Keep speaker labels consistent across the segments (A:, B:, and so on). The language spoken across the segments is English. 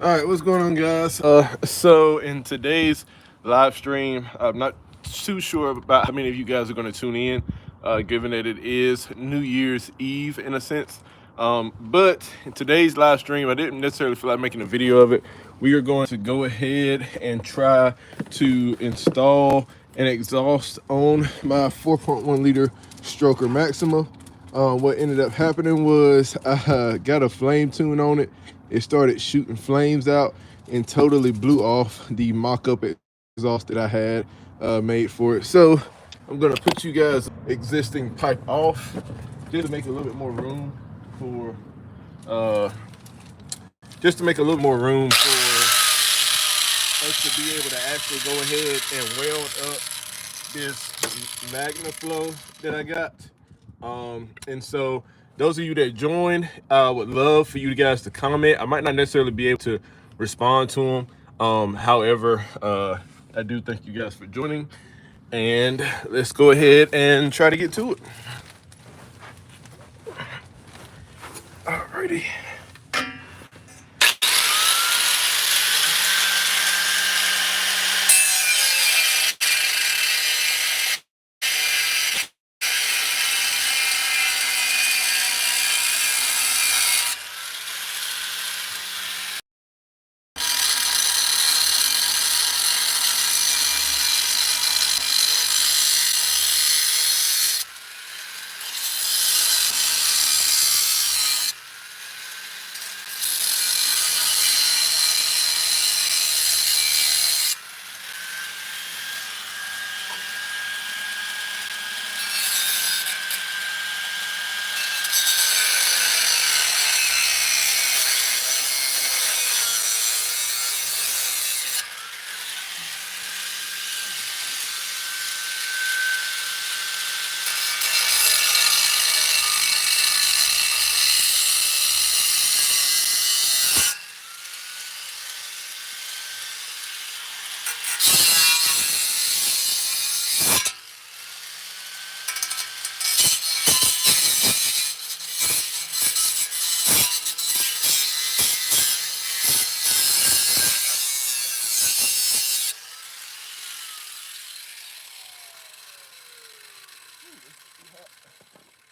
A: All right, what's going on, guys? So in today's live stream, I'm not too sure about how many of you guys are going to tune in, given that it is New Year's Eve in a sense. But in today's live stream, I didn't necessarily feel like making a video of it. We are going to go ahead and try to install an exhaust on my 4.1 liter Stroker Maxima. What ended up happening was I got a flame tune on it. It started shooting flames out and totally blew off the mock-up exhaust that I had made for it. So I'm gonna put you guys existing pipe off just to make a little bit more room for us to be able to actually go ahead and weld up this MagnaFlow that I got. And so those of you that join, would love for you guys to comment. I might not necessarily be able to respond to them. However, I do thank you guys for joining, and let's go ahead and try to get to it. Alrighty.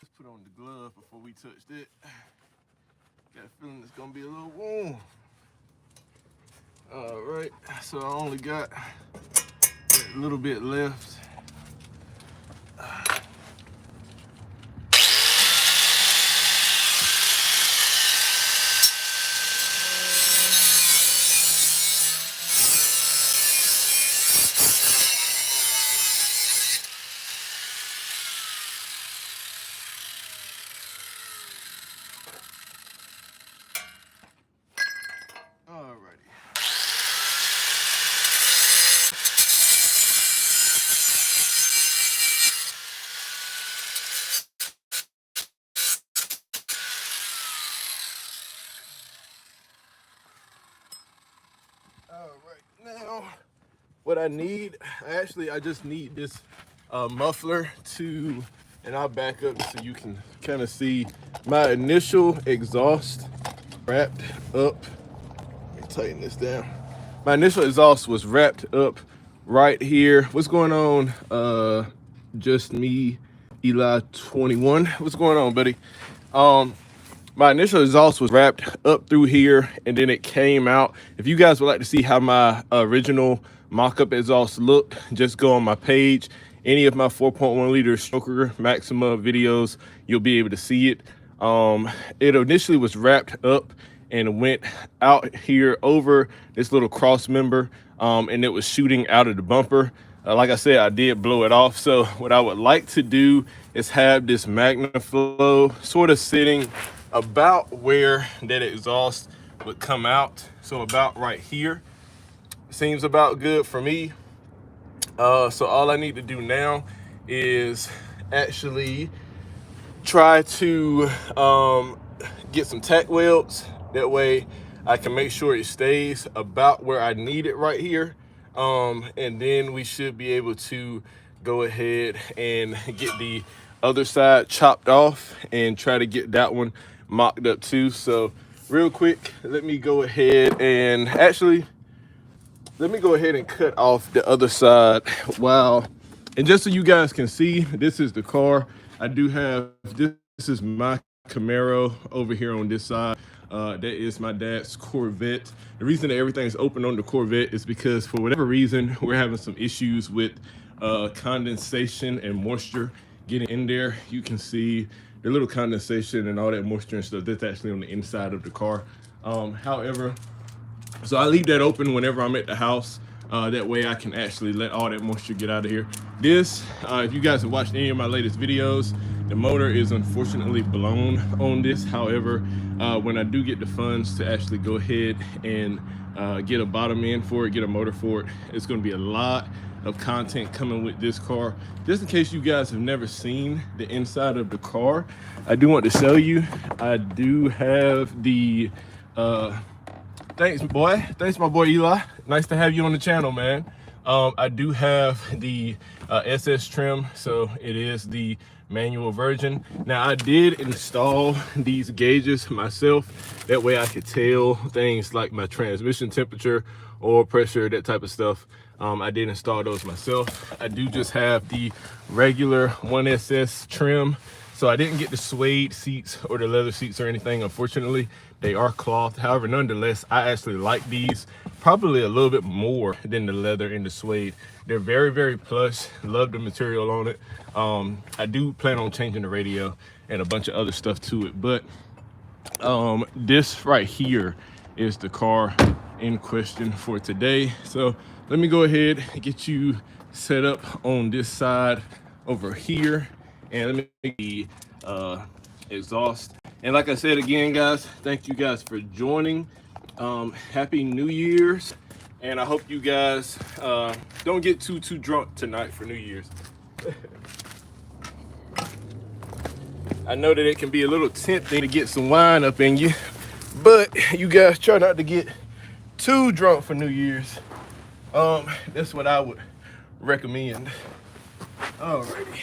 A: Let's put on the glove before we touched it. Got a feeling it's gonna be a little warm. All right, so I only got a little bit left. Alrighty. All right, now what I need, I just need this muffler to, and I'll back up so you can kind of see my initial exhaust wrapped up. Let me tighten this down. My initial exhaust was wrapped up right here. What's going on? Just me, Eli 21. What's going on, buddy? My initial exhaust was wrapped up through here, and then it came out. If you guys would like to see how my original mock-up exhaust looked, just go on my page. Any of my 4.1 liter Stroker Maxima videos, you'll be able to see it. It initially was wrapped up and went out here over this little cross member, and it was shooting out of the bumper. Like I said, I did blow it off. So what I would like to do is have this MagnaFlow sort of sitting about where that exhaust would come out. So about right here seems about good for me. So all I need to do now is actually try to get some tack welds. That way I can make sure it stays about where I need it right here. And then we should be able to go ahead and get the other side chopped off and try to get that one mocked up too. So real quick, let me go ahead and cut off the other side while, and just so you guys can see, this is the car. I do have, this is my Camaro over here on this side. That is my dad's Corvette. The reason that everything is open on the Corvette is because for whatever reason, we're having some issues with condensation and moisture getting in there. You can see the little condensation and all that moisture and stuff that's actually on the inside of the car. However, so I leave that open whenever I'm at the house. That way I can actually let all that moisture get out of here. This, if you guys have watched any of my latest videos, the motor is unfortunately blown on this. However, when I do get the funds to actually go ahead and get a bottom end for it, get a motor for it, it's gonna be a lot of content coming with this car. Just in case you guys have never seen the inside of the car, I do want to show you. I do have the, thanks my boy Eli. Nice to have you on the channel, man. I do have the SS trim, so it is the manual version. Now I did install these gauges myself. That way I could tell things like my transmission temperature, oil pressure, that type of stuff. I did install those myself. I do just have the regular 1SS trim. So I didn't get the suede seats or the leather seats or anything, unfortunately. They are cloth. However, nonetheless, I actually like these probably a little bit more than the leather and the suede. They're very, very plush. Love the material on it. I do plan on changing the radio and a bunch of other stuff to it. But this right here is the car in question for today. So let me go ahead and get you set up on this side over here. And let me make the exhaust. And like I said again, guys, thank you guys for joining. Happy New Year's. And I hope you guys don't get too drunk tonight for New Year's. I know that it can be a little tempting to get some wine up in you, but you guys try not to get too drunk for New Year's. That's what I would recommend. Alrighty.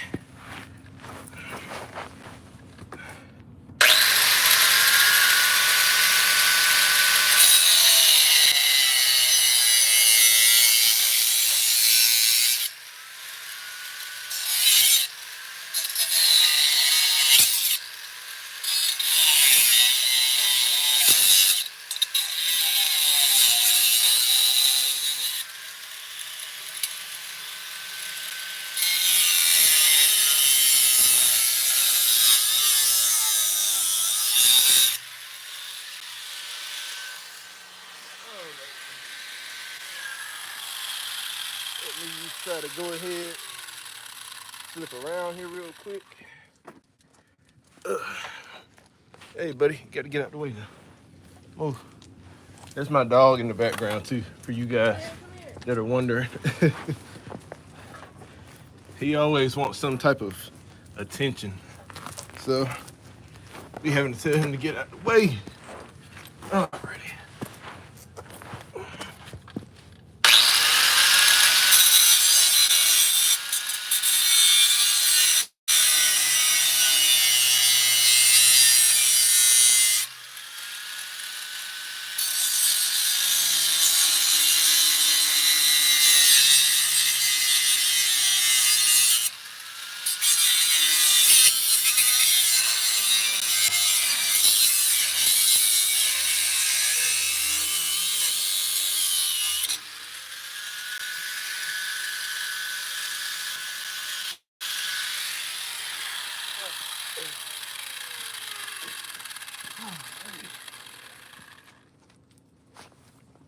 A: Let me try to go ahead, flip around here real quick. Hey, buddy, got to get out the way now. Move. That's my dog in the background too, for you guys that are wondering. He always wants some type of attention, so we having to tell him to get out the way. Alrighty.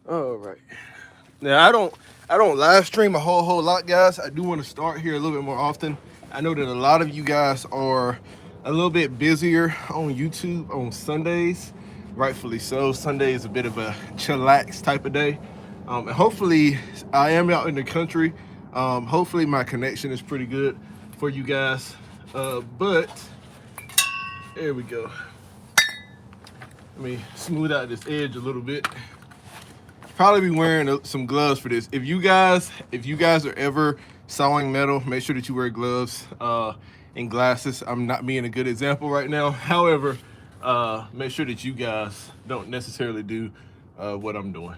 A: All right. Now I don't live stream a whole lot, guys. I do want to start here a little bit more often. I know that a lot of you guys are a little bit busier on YouTube on Sundays, rightfully so. Sunday is a bit of a chillax type of day. And hopefully I am out in the country. Hopefully my connection is pretty good for you guys. But there we go. Let me smooth out this edge a little bit. Probably be wearing some gloves for this. If you guys are ever sawing metal, make sure that you wear gloves and glasses. I'm not being a good example right now. However, make sure that you guys don't necessarily do what I'm doing.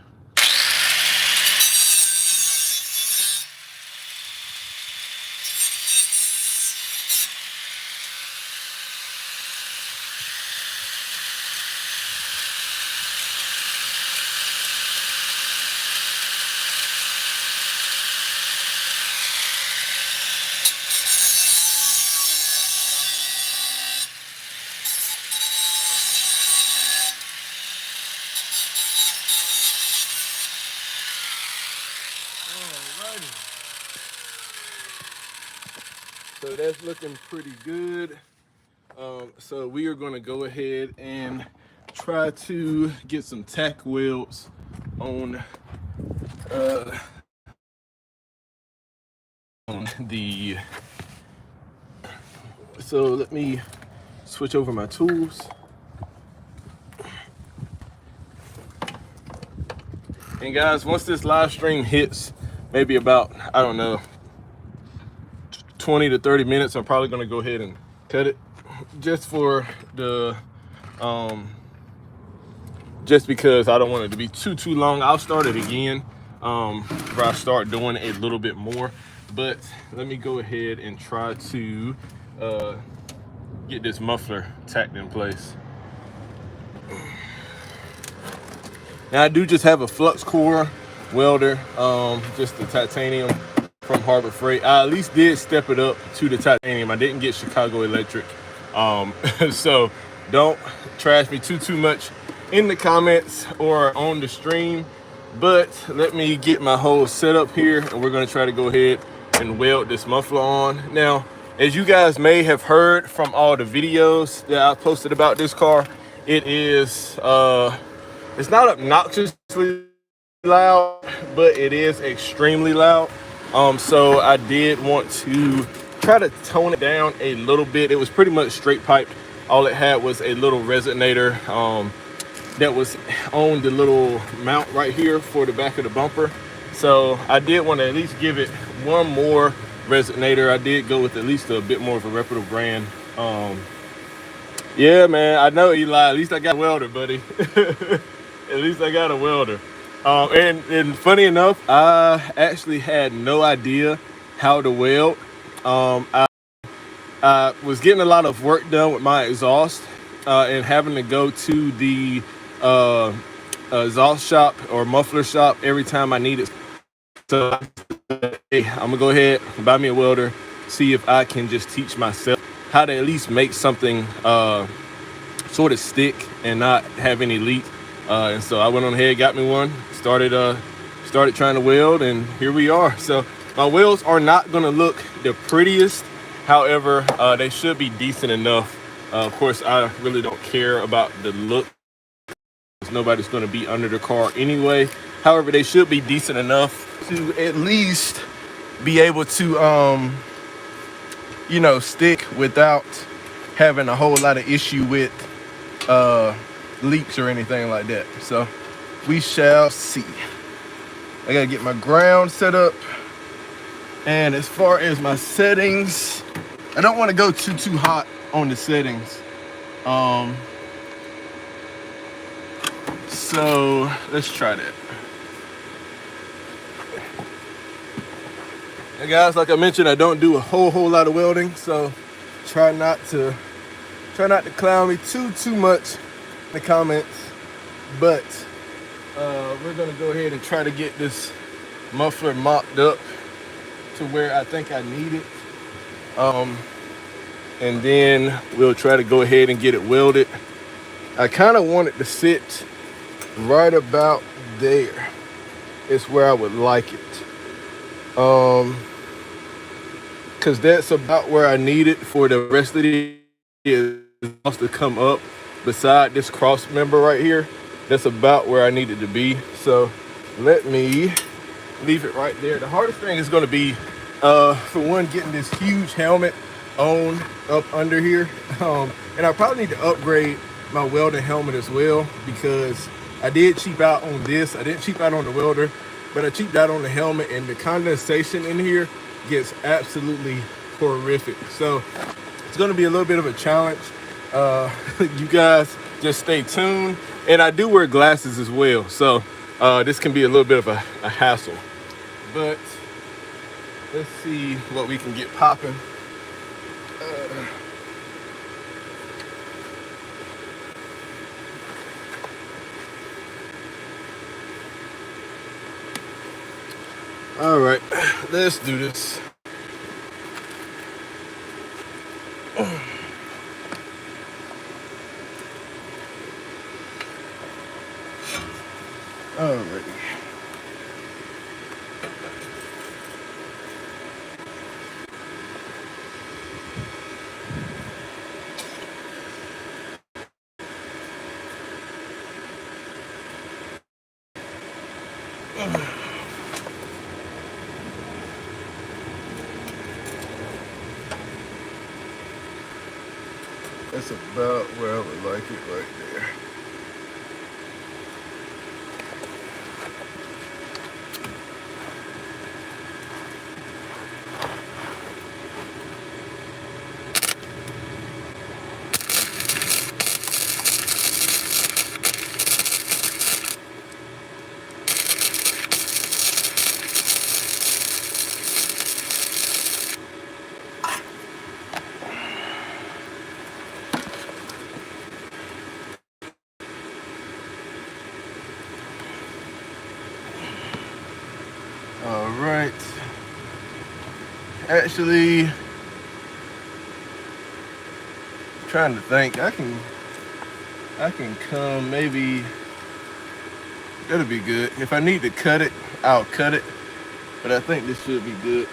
A: So that's looking pretty good. So we are going to go ahead and try to get some tack welds on the. So let me switch over my tools. And guys, once this live stream hits maybe about, I don't know, 20 to 30 minutes, I'm probably going to go ahead and cut it just for the just because I don't want it to be too long. I'll start it again where I start doing a little bit more, but let me go ahead and try to get this muffler tacked in place. Now I do just have a flux core welder, just the titanium from Harbor Freight. I at least did step it up to the titanium. I didn't get Chicago Electric. So don't trash me too much in the comments or on the stream. But let me get my whole setup here, and we're gonna try to go ahead and weld this muffler on. Now, as you guys may have heard from all the videos that I posted about this car, it is it's not obnoxiously loud, but it is extremely loud. So I did want to try to tone it down a little bit. It was pretty much straight piped. All it had was a little resonator that was on the little mount right here for the back of the bumper. So I did want to at least give it one more resonator. I did go with at least a bit more of a reputable brand. Yeah, man, I know, Eli. At least I got a welder, buddy. At least I got a welder. And funny enough, I actually had no idea how to weld. I was getting a lot of work done with my exhaust and having to go to the exhaust shop or muffler shop every time I needed. So, hey, I'm gonna go ahead and buy me a welder, see if I can just teach myself how to at least make something sort of stick and not have any leak. And so I went on ahead, got me one, started trying to weld, and here we are. So my welds are not gonna look the prettiest. However, they should be decent enough. Of course, I really don't care about the look. Nobody's gonna be under the car anyway. However, they should be decent enough to at least be able to, stick without having a whole lot of issue with leaks or anything like that. So we shall see. I gotta get my ground set up, and as far as my settings, I don't want to go too hot on the settings. So let's try that. Hey guys, like I mentioned, I don't do a whole lot of welding, so try not to clown me too much in the comments. But we're gonna go ahead and try to get this muffler mocked up to where I think I need it. And then we'll try to go ahead and get it welded. I kind of want it to sit right about there. It's where I would like it. Cause that's about where I need it for the rest of the exhaust to come up beside this cross member right here. That's about where I need it to be. So let me leave it right there. The hardest thing is going to be, for one, getting this huge helmet on up under here. And I probably need to upgrade my welding helmet as well, because I did cheap out on this. I didn't cheap out on the welder, but I cheaped out on the helmet, and the condensation in here gets absolutely horrific. So it's going to be a little bit of a challenge. You guys just stay tuned. And I do wear glasses as well, so this can be a little bit of a hassle. But let's see what we can get popping. All right, let's do this. All right. That's about where I would like it right there. All right. Actually, trying to think. I can come maybe. That'll be good. If I need to cut it, I'll cut it. But I think this should be good.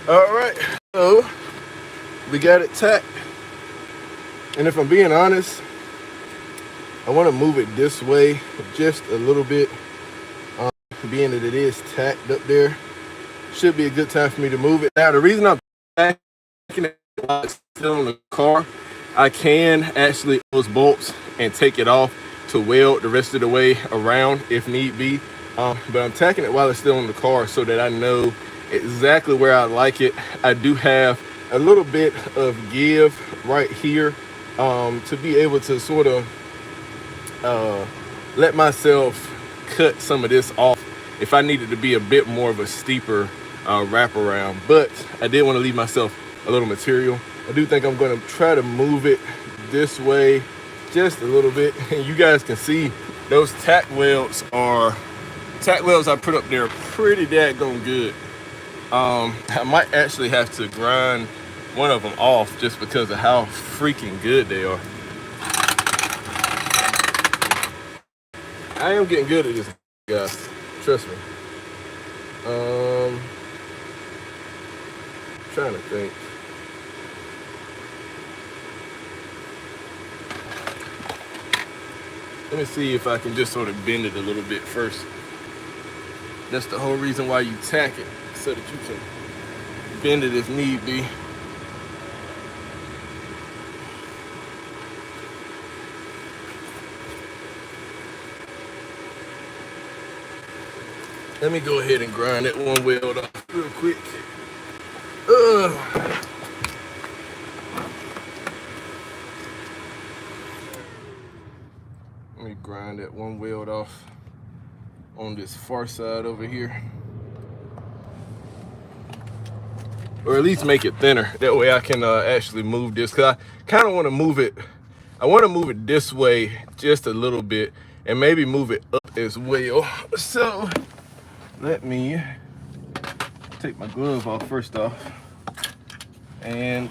A: All right. So we got it tacked. And if I'm being honest, I want to move it this way just a little bit. Being that it is tacked up there, should be a good time for me to move it. Now, the reason I'm tacking it while it's still in the car, I can actually those bolts and take it off to weld the rest of the way around if need be. But I'm tacking it while it's still in the car so that I know exactly where I like it. I do have a little bit of give right here to be able to sort of let myself cut some of this off if I needed to be a bit more of a steeper wraparound. But I did want to leave myself a little material. I do think I'm going to try to move it this way just a little bit. And you guys can see those tack welds I put up there pretty daggone good. I might actually have to grind one of them off just because of how freaking good they are. I am getting good at this, guys. Trust me. Trying to think. Let me see if I can just sort of bend it a little bit first. That's the whole reason why you tack it, so that you can bend it if need be. Let me go ahead and grind that one weld off real quick. Let me grind that one weld off on this far side over here. Or at least make it thinner. That way I can actually move this, because I kind of want to move it. I want to move it this way just a little bit and maybe move it up as well. So let me take my glove off first off. And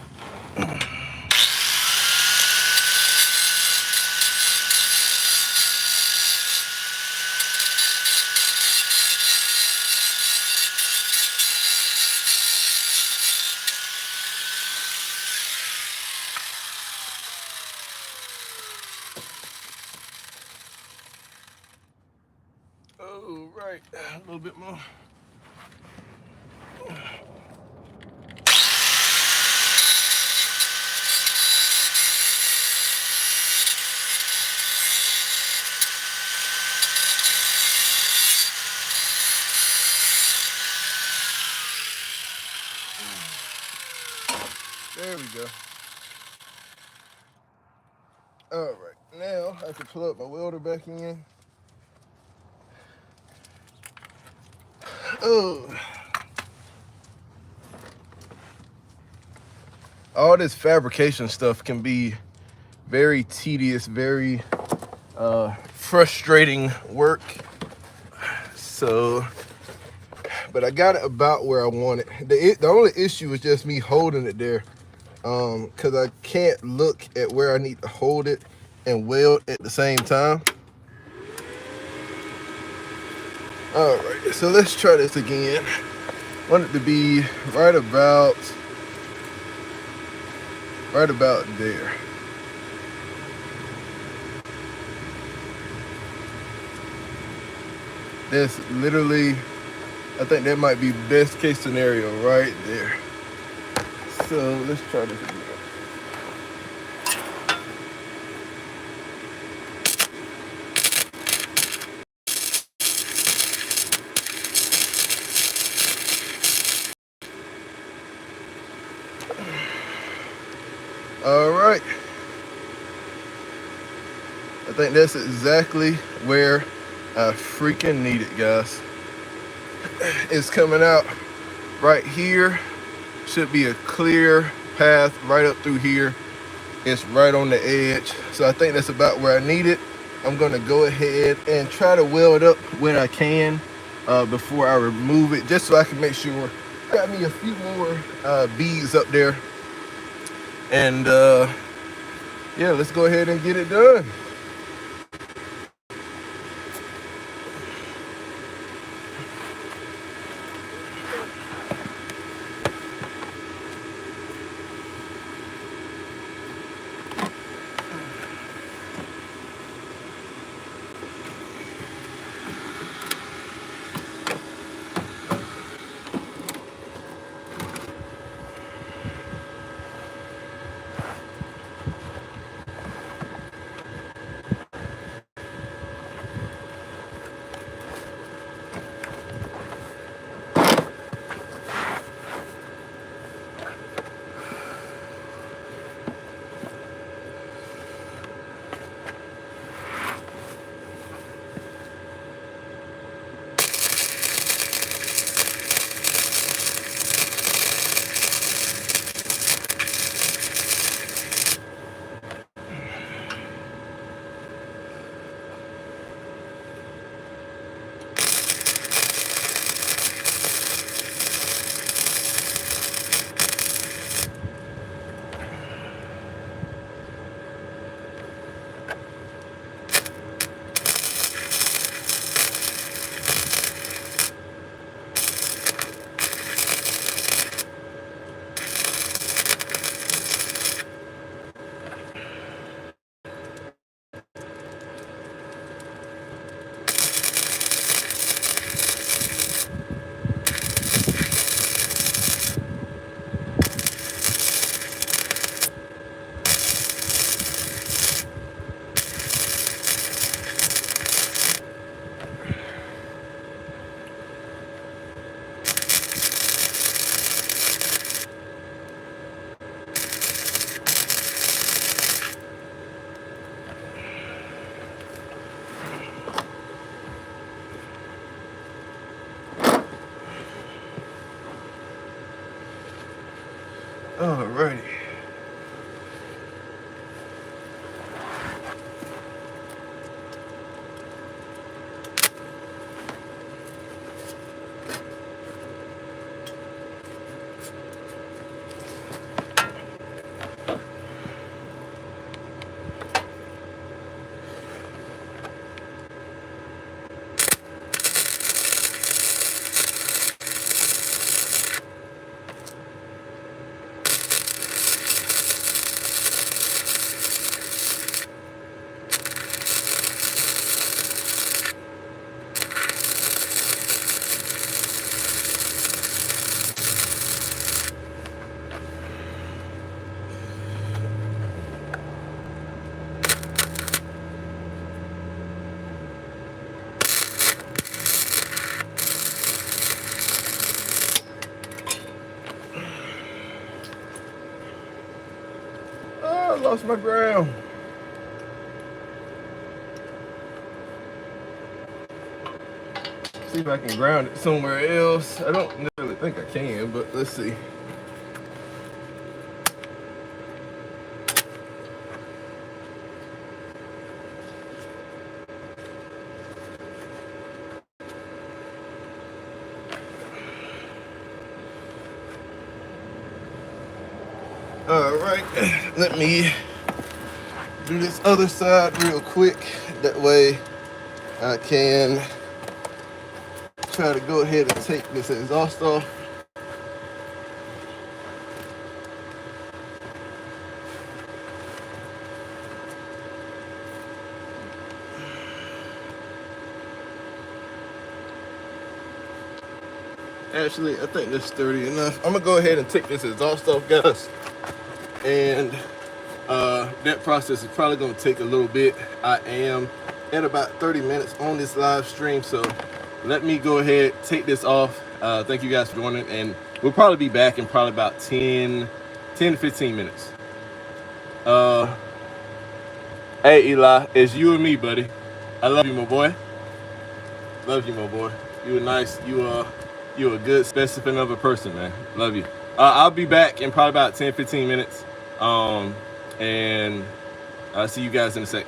A: Oh, right, a little bit more. There we go. All right, now I can plug my welder back in. Oh, all this fabrication stuff can be very tedious, very frustrating work. So, but I got it about where I want it. The only issue is just me holding it there, because I can't look at where I need to hold it and weld at the same time. All right, so let's try this again. I want it to be right about there. That's literally, I think that might be best case scenario right there. So let's try this again. All right. I think that's exactly where I freaking need it, guys. It's coming out right here. Should be a clear path right up through here. It's right on the edge. So I think that's about where I need it. I'm gonna go ahead and try to weld up when I can before I remove it, just so I can make sure I got me a few more beads up there. And yeah, let's go ahead and get it done. Alrighty. lost my ground. See if I can ground it somewhere else. I don't really think I can, but let's see. All right, let me do this other side real quick. That way I can try to go ahead and take this exhaust off. Actually, I think that's sturdy enough. I'm gonna go ahead and take this exhaust off, guys. And that process is probably gonna take a little bit. I am at about 30 minutes on this live stream, so let me go ahead, take this off. Thank you guys for joining, and we'll probably be back in probably about 10 to 15 minutes. Hey Eli, it's you and me, buddy. I love you, my boy. Love you, my boy. You were nice. You a good specimen of a person, man. Love you. I'll be back in probably about 10-15 minutes. And I'll see you guys in a sec.